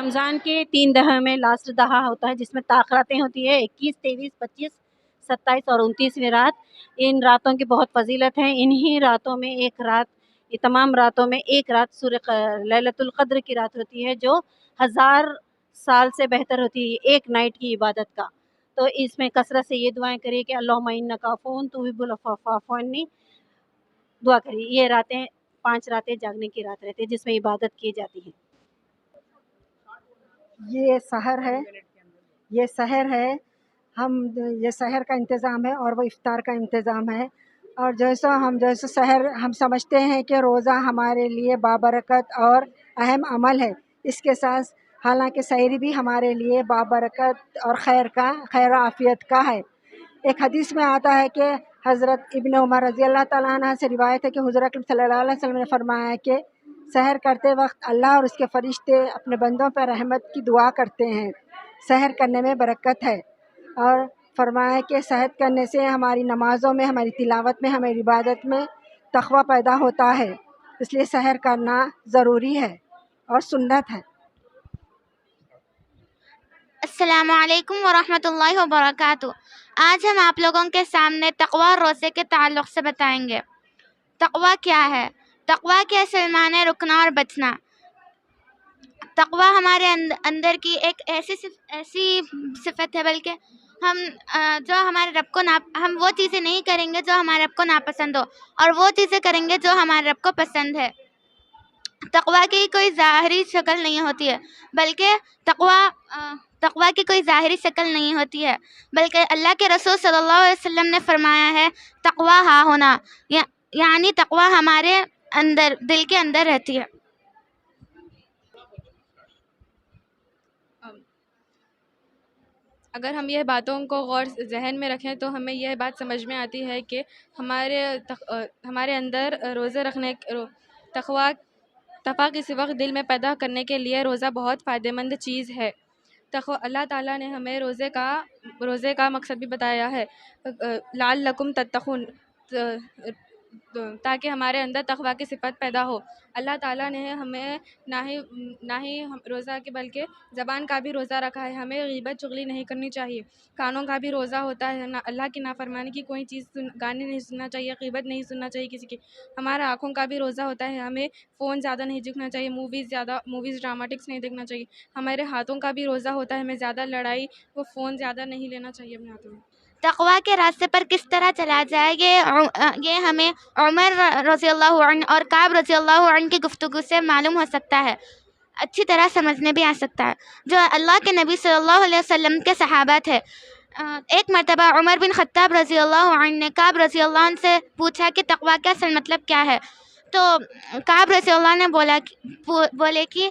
رمضان کے 3 دہا میں لاسٹ دہا ہوتا ہے جس میں تاخراتیں ہوتی ہے 21، 23، 25، 27 اور 29ویں رات. ان راتوں کی بہت فضیلت ہے. انہی راتوں میں ایک رات، یہ تمام راتوں میں ایک رات لیلۃ القدر کی رات ہوتی ہے جو 1000 سال سے بہتر ہوتی ہے ایک نائٹ کی عبادت کا. تو اس میں کثرت سے یہ دعائیں کریے کہ اللہم انک عفو تحب العفو فاعف عنی، دعا کریے. یہ راتیں 5 راتیں جاگنے کی رات رہتی ہے جس میں عبادت کی جاتی ہے. یہ سحر ہے. یہ سحر کا انتظام ہے اور وہ افطار کا انتظام ہے. اور جیسا سحر ہم سمجھتے ہیں کہ روزہ ہمارے لیے بابرکت اور اہم عمل ہے، اس کے ساتھ حالانکہ سحری بھی ہمارے لیے بابرکت اور خیر و عافیت کا ہے. ایک حدیث میں آتا ہے کہ حضرت ابن عمر رضی اللہ تعالیٰ عنہ سے روایت ہے کہ حضور اکرم صلی اللہ علیہ وسلم نے فرمایا کہ سحر کرتے وقت اللہ اور اس کے فرشتے اپنے بندوں پر رحمت کی دعا کرتے ہیں. سحر کرنے میں برکت ہے، اور فرمایا کہ سحر کرنے سے ہماری نمازوں میں، ہماری تلاوت میں، ہماری عبادت میں تقویٰ پیدا ہوتا ہے. اس لیے سحر کرنا ضروری ہے اور سنت ہے. السلام علیکم ورحمۃ اللہ وبرکاتہ. آج ہم آپ لوگوں کے سامنے تقویٰ اور روزے کے تعلق سے بتائیں گے. تقویٰ کیا ہے؟ تقویٰ کے اصل معنی رکنا اور بچنا. تقویٰ ہمارے اندر کی ایک ایسی صفت ہے، بلکہ ہم وہ چیزیں نہیں کریں گے جو ہمارے رب کو ناپسند ہو، اور وہ چیزیں کریں گے جو ہمارے رب کو پسند ہے. تقویٰ کی کوئی ظاہری شکل نہیں ہوتی ہے، بلکہ تقویٰ کی کوئی ظاہری شکل نہیں ہوتی ہے، بلکہ اللہ کے رسول صلی اللہ علیہ وسلم نے فرمایا ہے تقویٰ ہاں ہونا، یعنی تقویٰ ہمارے اندر، دل کے اندر رہتی ہے. اگر ہم یہ باتوں کو غور ذہن میں رکھیں تو ہمیں یہ بات سمجھ میں آتی ہے کہ ہمارے اندر روزے رکھنے تقویٰ کسی وقت دل میں پیدا کرنے کے لیے روزہ بہت فائدہ مند چیز ہے. اللہ تعالیٰ نے ہمیں روزے کا مقصد بھی بتایا ہے، لعلکم تتقون، تاکہ ہمارے اندر تقویٰ کی صفت پیدا ہو. اللہ تعالیٰ نے ہمیں نہ ہی روزہ کے بلکہ زبان کا بھی روزہ رکھا ہے. ہمیں غیبت چغلی نہیں کرنی چاہیے. کانوں کا بھی روزہ ہوتا ہے، اللہ کی نافرمانی کی کوئی چیز گانے نہیں سننا چاہیے، غیبت نہیں سننا چاہیے کسی کی. ہمارا آنکھوں کا بھی روزہ ہوتا ہے، ہمیں فون زیادہ نہیں دیکھنا چاہیے، موویز ڈراماٹکس نہیں دیکھنا چاہیے. ہمارے ہاتھوں کا بھی روزہ ہوتا ہے، ہمیں زیادہ لڑائی فون زیادہ نہیں لینا چاہیے اپنے ہاتھوں میں. تقویٰ کے راستے پر کس طرح چلا جائے یہ ہمیں عمر رضی اللہ عنہ اور کعب رضی اللہ عنہ کی گفتگو سے معلوم ہو سکتا ہے، اچھی طرح سمجھنے بھی آ سکتا ہے. جو اللہ کے نبی صلی اللہ علیہ وسلم کے صحابہ تھے، ایک مرتبہ عمر بن خطاب رضی اللہ عنہ نے کعب رضی اللہ عنہ سے پوچھا کہ تقویٰ کا اصل مطلب کیا ہے. تو کعب رضی اللہ عنہ نے بولے کہ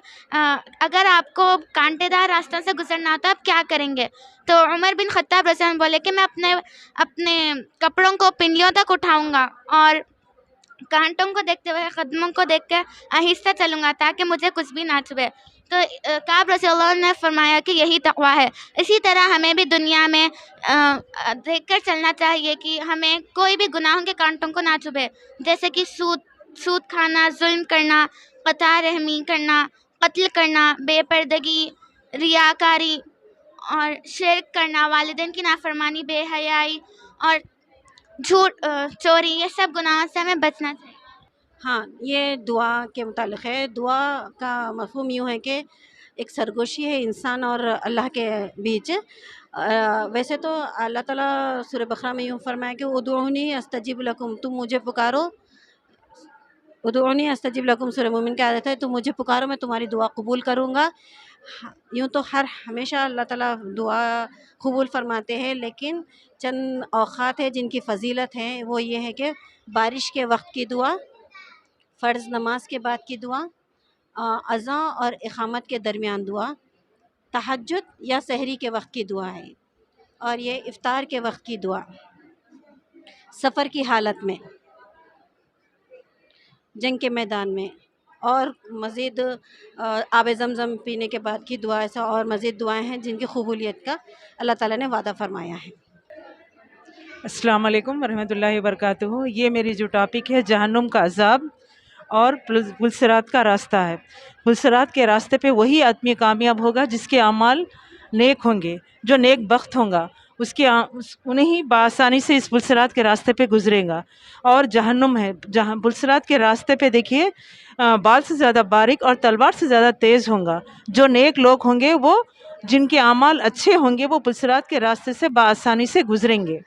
اگر آپ کو کانٹے دار راستوں سے گزرنا ہو تو آپ کیا کریں گے؟ تو عمر بن خطاب رضی اللہ عنہ بولے کہ میں اپنے کپڑوں کو پنڈلیوں تک اٹھاؤں گا اور کانٹوں کو دیکھتے ہوئے، قدموں کو دیکھ کے آہستہ چلوں گا تاکہ مجھے کچھ بھی نہ چھوئے. تو کعب رضی اللہ عنہ نے فرمایا کہ یہی تقویٰ ہے. اسی طرح ہمیں بھی دنیا میں دیکھ کر چلنا چاہیے کہ ہمیں کوئی بھی گناہوں کے کانٹوں کو نہ چھوئے، جیسے کہ سود کھانا، ظلم کرنا، قطع رحمی کرنا، قتل کرنا، بے پردگی، ریاکاری اور شرک کرنا، والدین کی نافرمانی، بے حیائی اور جھوٹ، چوری، یہ سب گناہوں سے ہمیں بچنا چاہیے. ہاں، یہ دعا کے متعلق ہے. دعا کا مفہوم یوں ہے کہ ایک سرگوشی ہے انسان اور اللہ کے بیچ. ویسے تو اللہ تعالیٰ سورہ بقرہ میں یوں فرمایا کہ ادعونی استجب لکم، تم مجھے پکارو. ادعونی استجب لکم سورہ مومن کی آیت ہے، تم مجھے پکارو میں تمہاری دعا قبول کروں گا. یوں تو ہمیشہ اللہ تعالیٰ دعا قبول فرماتے ہیں، لیکن چند اوقات ہیں جن کی فضیلت ہے. وہ یہ ہے کہ بارش کے وقت کی دعا، فرض نماز کے بعد کی دعا، اذان اور اقامت کے درمیان دعا، تہجد یا سحری کے وقت کی دعا ہے، اور یہ افطار کے وقت کی دعا، سفر کی حالت میں، جنگ کے میدان میں، اور مزید آب زمزم پینے کے بعد کی دعا. ایسا اور مزید دعائیں ہیں جن کی قبولیت کا اللہ تعالیٰ نے وعدہ فرمایا ہے. السلام علیکم ورحمۃ اللہ وبرکاتہ. یہ میری جو ٹاپک ہے جہنم کا عذاب. اور پلسرات کا راستہ ہے. پلسرات کے راستے پہ وہی آدمی کامیاب ہوگا جس کے اعمال نیک ہوں گے، جو نیک بخت ہوگا انہیں ہی بآسانی سے اس پلسرات کے راستے پہ گزرے گا. اور جہنم ہے، جہاں پلسرات کے راستے پہ دیکھیے بال سے زیادہ باریک اور تلوار سے زیادہ تیز ہوگا. جو نیک لوگ ہوں گے، وہ جن کے اعمال اچھے ہوں گے، وہ پلسرات کے راستے سے بآسانی سے گزریں گے.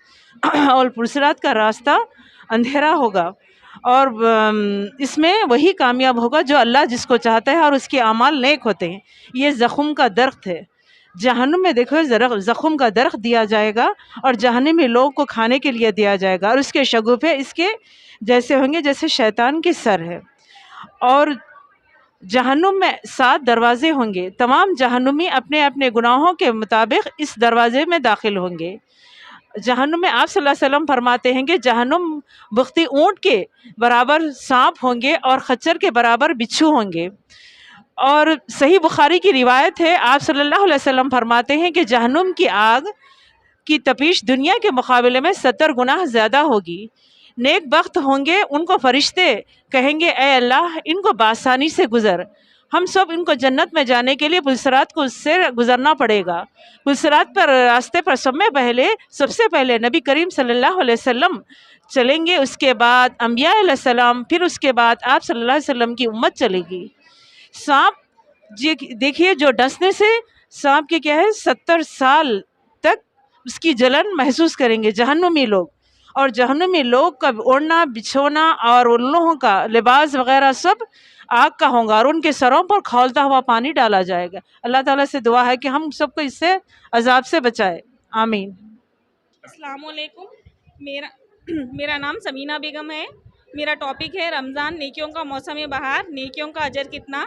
اور پلسرات کا راستہ اندھیرا ہوگا، اور اس میں وہی کامیاب ہوگا جو اللہ جس کو چاہتا ہے اور اس کے اعمال نیک ہوتے ہیں. یہ زخم کا درخت ہے. جہنم میں دیکھو زخم کا درخت دیا جائے گا، اور جہنمی لوگ کو کھانے کے لیے دیا جائے گا، اور اس کے شگوفے اس کے جیسے ہوں گے جیسے شیطان کے سر ہے. اور جہنم میں 7 دروازے ہوں گے. تمام جہنمی اپنے اپنے گناہوں کے مطابق اس دروازے میں داخل ہوں گے. جہنم میں آپ صلی اللہ علیہ وسلم فرماتے ہیں کہ جہنم بختی اونٹ کے برابر سانپ ہوں گے اور خچر کے برابر بچھو ہوں گے. اور صحیح بخاری کی روایت ہے، آپ صلی اللہ علیہ وسلم فرماتے ہیں کہ جہنم کی آگ کی تپیش دنیا کے مقابلے میں 70 گنا زیادہ ہوگی. نیک بخت ہوں گے، ان کو فرشتے کہیں گے اے اللہ ان کو بآسانی سے گزر. ہم سب ان کو جنت میں جانے کے لیے پلسرات کو اس سے گزرنا پڑے گا. پلسرات پر راستے پر سب سے پہلے نبی کریم صلی اللہ علیہ وسلم چلیں گے، اس کے بعد انبیاء علیہ السلام، پھر اس کے بعد آپ صلی اللہ علیہ وسلم کی امت چلے گی. سانپ دیکھیے جو ڈسنے سے سانپ کے کیا ہے 70 سال تک اس کی جلن محسوس کریں گے جہنمی لوگ. اور جہنمی لوگ کا اوڑھنا بچھونا اور ان لوگوں کا لباس وغیرہ سب آگ کا ہوگا، اور ان کے سروں پر کھولتا ہوا پانی ڈالا جائے گا. اللہ تعالیٰ سے دعا ہے کہ ہم سب کو اس سے عذاب سے بچائے. آمین. السلام علیکم. میرا نام سمینہ بیگم ہے. میرا ٹاپک ہے رمضان، نیکیوں کا موسم بہار، نیکیوں کا اجر کتنا.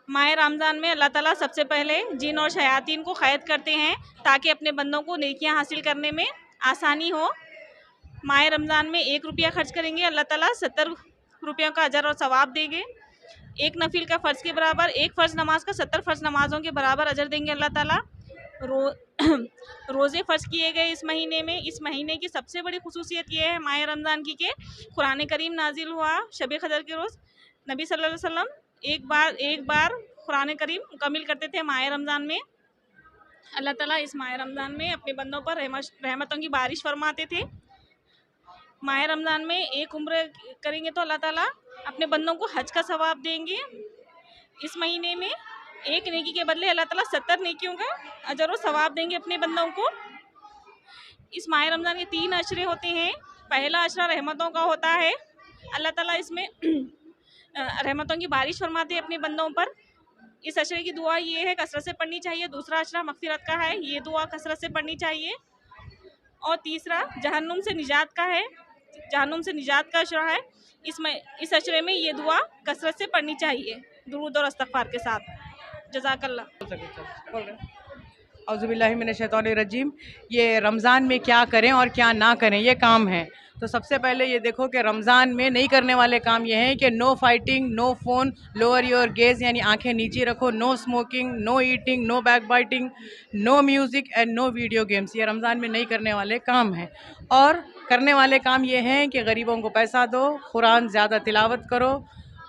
ماہ رمضان میں اللہ تعالیٰ سب سے پہلے جن اور شیاطین کو قید کرتے ہیں تاکہ اپنے بندوں کو نیکیاں حاصل کرنے میں آسانی ہو. ماہ رمضان میں 1 روپیہ خرچ کریں گے، اللہ تعالیٰ 70 روپیوں کا اجر اور ثواب دیں گے. ایک نفل کا فرض کے برابر، ایک فرض نماز کا 70 فرض نمازوں کے برابر اجر دیں گے اللہ تعالیٰ. روزے فرض کیے گئے اس مہینے میں. اس مہینے کی سب سے بڑی خصوصیت یہ ہے ماہ رمضان کی کہ قرآن کریم نازل ہوا شب قدر کے روز. نبی صلی اللہ علیہ وسلم ایک بار قرآن کریم مکمل کرتے تھے ماہ رمضان میں. اللہ تعالیٰ اس ماہ رمضان میں اپنے بندوں پر رحمتوں کی بارش فرماتے تھے. ماہ رمضان میں 1 عمرہ کریں گے تو اللہ تعالیٰ اپنے بندوں کو حج کا ثواب دیں گے. اس مہینے میں 1 نیکی کے بدلے اللہ تعالیٰ 70 نیکیوں کا اجر و ثواب دیں گے اپنے بندوں کو. اس ماہ رمضان کے 3 عشرے ہوتے ہیں. پہلا عشرہ رحمتوں کا ہوتا ہے. اللہ تعالیٰ اس میں رحمتوں کی بارش فرماتے ہیں اپنے بندوں پر. اس عشرے کی دعا یہ ہے کثرت سے پڑھنی چاہیے. دوسرا عشرہ مغفرت کا ہے، یہ دعا کثرت سے پڑھنی چاہیے. اور تیسرا جہنم سے نجات کا ہے، جہنم سے نجات کا عشرہ ہے. اس عشرے میں یہ دعا کثرت سے پڑھنی چاہیے درود اور استغفار کے ساتھ. جزاک اللہ. اعوذ باللہ من الشیطان الرجیم. یہ رمضان میں کیا کریں اور کیا نہ کریں یہ کام ہے. تو سب سے پہلے یہ دیکھو کہ رمضان میں نہیں کرنے والے کام یہ ہیں کہ no fighting, no phone, lower your gaze یعنی آنکھیں نیچے رکھو، no smoking, no eating, no backbiting, no music and no video games. یہ رمضان میں نہیں کرنے والے کام ہیں. اور کرنے والے کام یہ ہیں کہ غریبوں کو پیسہ دو، قرآن زیادہ تلاوت کرو،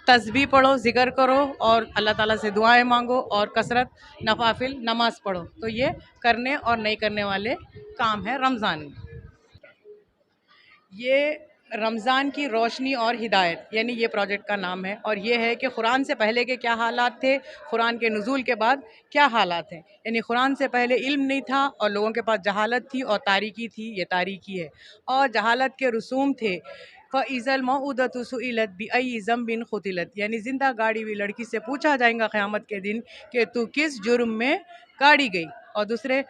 تسبیح پڑھو، ذکر کرو، اور اللہ تعالیٰ سے دعائیں مانگو، اور کثرت نوافل نماز پڑھو. تو یہ کرنے اور نہیں کرنے والے کام ہیں رمضان میں. یہ رمضان کی روشنی اور ہدایت یعنی یہ پروجیکٹ کا نام ہے. اور یہ ہے کہ قرآن سے پہلے کے کیا حالات تھے، قرآن کے نزول کے بعد کیا حالات ہیں. یعنی قرآن سے پہلے علم نہیں تھا اور لوگوں کے پاس جہالت تھی اور تاریکی تھی. یہ تاریکی ہے. اور جہالت کے رسوم تھے. فَإِذَا الْمَوْءُودَةُ سُئِلَتْ بِأَيِّ ذَنبٍ قُتِلَتْ یعنی زندہ گاڑی ہوئی لڑکی سے پوچھا جائے گا قیامت کے دن کہ تو کس جرم میں گاڑی گئی. اور دوسرے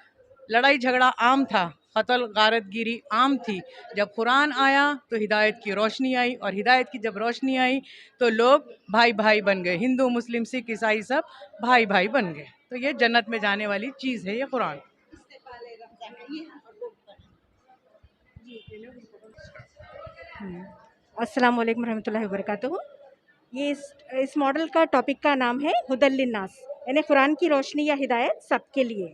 لڑائی جھگڑا عام تھا، قتل غارت گیری عام تھی. جب قرآن آیا تو ہدایت کی روشنی آئی، اور ہدایت کی جب روشنی آئی تو لوگ بھائی بھائی بن گئے. ہندو، مسلم، سکھ، عیسائی سب بھائی بھائی بن گئے. تو یہ جنت میں جانے والی چیز ہے یہ قرآن. السلام علیکم ورحمۃ اللہ وبرکاتہ. یہ اس ماڈل کا ٹاپک کا نام ہے ہدی للناس یعنی قرآن کی روشنی یا ہدایت سب کے لیے.